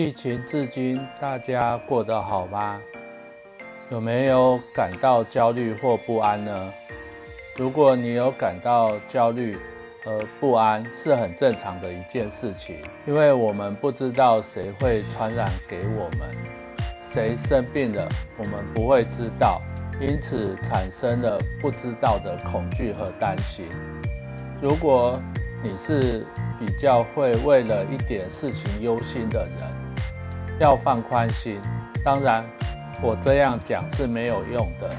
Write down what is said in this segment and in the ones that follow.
疫情至今，大家过得好吗？有没有感到焦虑或不安呢？如果你有感到焦虑和不安，是很正常的一件事情，因为我们不知道谁会传染给我们，谁生病了，我们不会知道，因此产生了不知道的恐惧和担心。如果你是比较会为了一点事情忧心的人，要放宽心。当然，我这样讲是没有用的，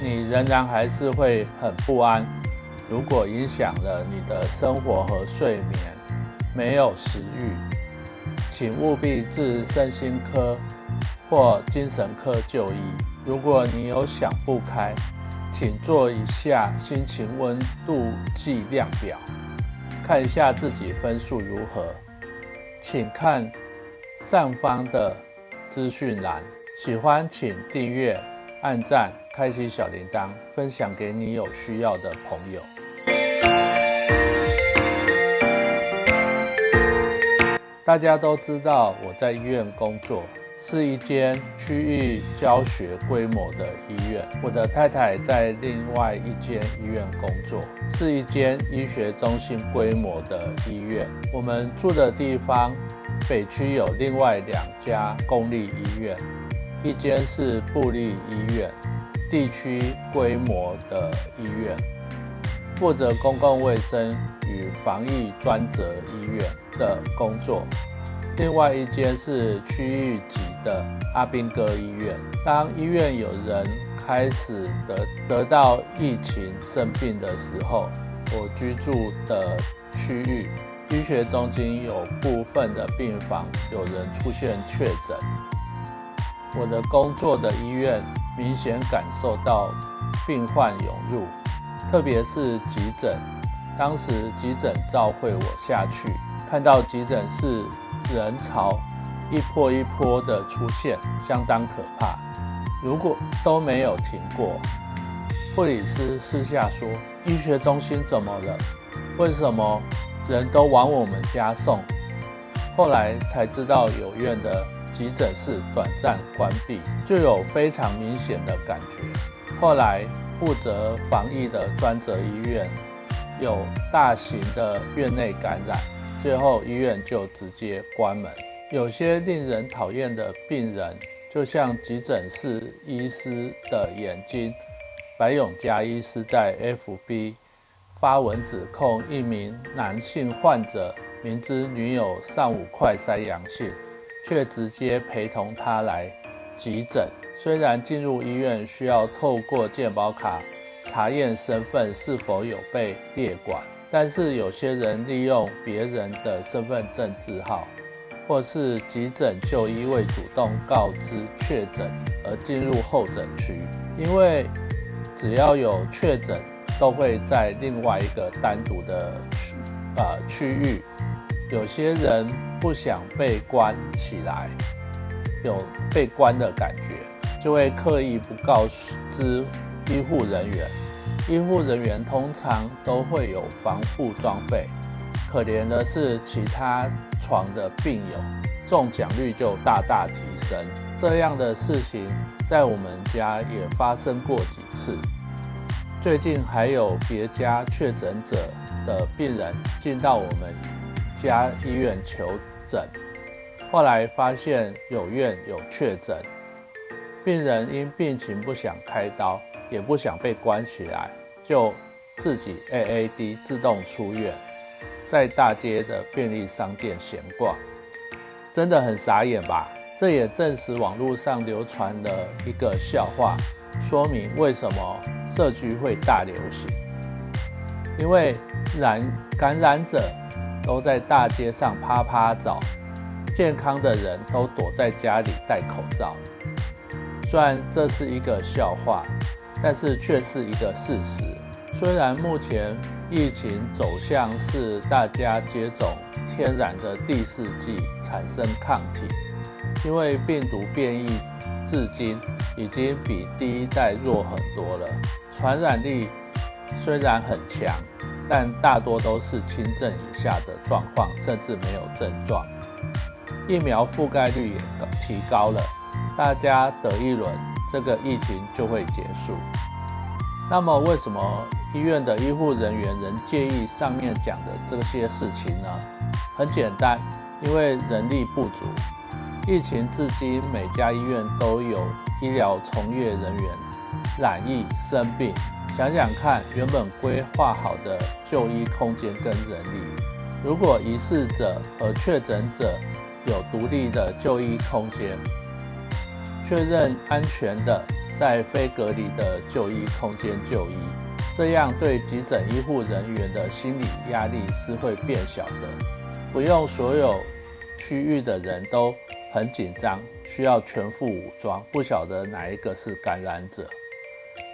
你仍然还是会很不安。如果影响了你的生活和睡眠，没有食欲，请务必至身心科或精神科就医。如果你有想不开，请做一下心情温度计量表，看一下自己分数如何。请看上方的资讯栏，喜欢请订阅、按赞、开启小铃铛，分享给你有需要的朋友。大家都知道我在医院工作，是一间区域教学规模的医院。我的太太在另外一间医院工作，是一间医学中心规模的医院。我们住的地方北区有另外2家公立医院，一间是部立医院，地区规模的医院，负责公共卫生与防疫专责医院的工作。另外一间是区域级的阿兵哥医院。当医院有人开始得到疫情生病的时候，我居住的区域医学中心有部分的病房有人出现确诊。我的工作的医院明显感受到病患涌入，特别是急诊。当时急诊召会我下去，看到急诊室人潮一波一波的出现，相当可怕。如果都没有停过，护理师私下说：“医学中心怎么了？为什么人都往我们家送？”后来才知道有院的急诊室短暂关闭，就有非常明显的感觉。后来负责防疫的专责医院有大型的院内感染，最后医院就直接关门。有些令人讨厌的病人，就像急诊室医师的眼睛，白永嘉医师在 FB 发文指控一名男性患者明知女友上午快筛阳性，却直接陪同他来急诊。虽然进入医院需要透过健保卡查验身份是否有被列管，但是有些人利用别人的身份证字号或是急诊就医未主动告知确诊而进入候诊区，因为只要有确诊都会在另外一个单独的区域。有些人不想被关起来，有被关的感觉，就会刻意不告知医护人员。医护人员通常都会有防护装备，可怜的是其他床的病友，中奖率就大大提升。这样的事情在我们家也发生过几次。最近还有别家确诊者的病人进到我们家医院求诊，后来发现有院有确诊，病人因病情不想开刀，也不想被关起来，就自己 AAD 自动出院，在大街的便利商店闲逛。真的很傻眼吧？这也证实网络上流传的一个笑话，说明为什么社区会大流行。因为感染者都在大街上趴趴走，健康的人都躲在家里戴口罩。虽然这是一个笑话，但是却是一个事实。虽然目前疫情走向是大家接种天然的第4剂产生抗体，因为病毒变异至今已经比第1代弱很多了，传染力虽然很强，但大多都是轻症以下的状况，甚至没有症状。疫苗覆盖率也提高了，大家得一轮，这个疫情就会结束。那么为什么医院的医护人员仍介意上面讲的这些事情呢？很简单，因为人力不足。疫情至今，每家医院都有医疗从业人员染疫生病。想想看，原本规划好的就医空间跟人力，如果疑似者和确诊者有独立的就医空间，确认安全的在非隔离的就医空间就医，这样对急诊医护人员的心理压力是会变小的，不用所有区域的人都很紧张，需要全副武装，不晓得哪一个是感染者。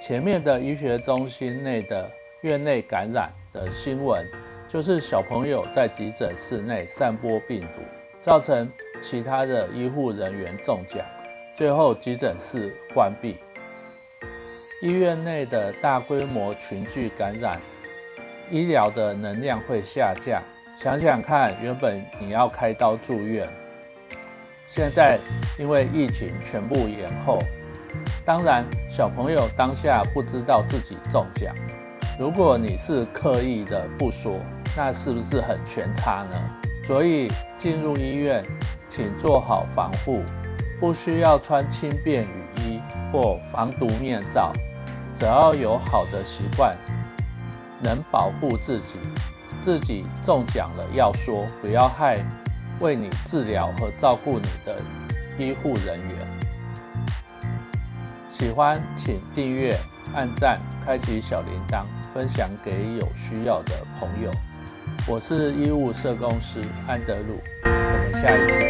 前面的医学中心内的院内感染的新闻，就是小朋友在急诊室内散播病毒，造成其他的医护人员中奖，最后急诊室关闭。医院内的大规模群聚感染，医疗的能量会下降。想想看，原本你要开刀住院，现在因为疫情全部延后。当然，小朋友当下不知道自己中奖，如果你是刻意的不说，那是不是很全差呢？所以进入医院，请做好防护，不需要穿轻便雨衣或防毒面罩，只要有好的习惯，能保护自己。自己中奖了要说，不要害为你治疗和照顾你的医护人员。喜欢请订阅、按赞、开启小铃铛，分享给有需要的朋友。我是医务社工师安德鲁，我们下一次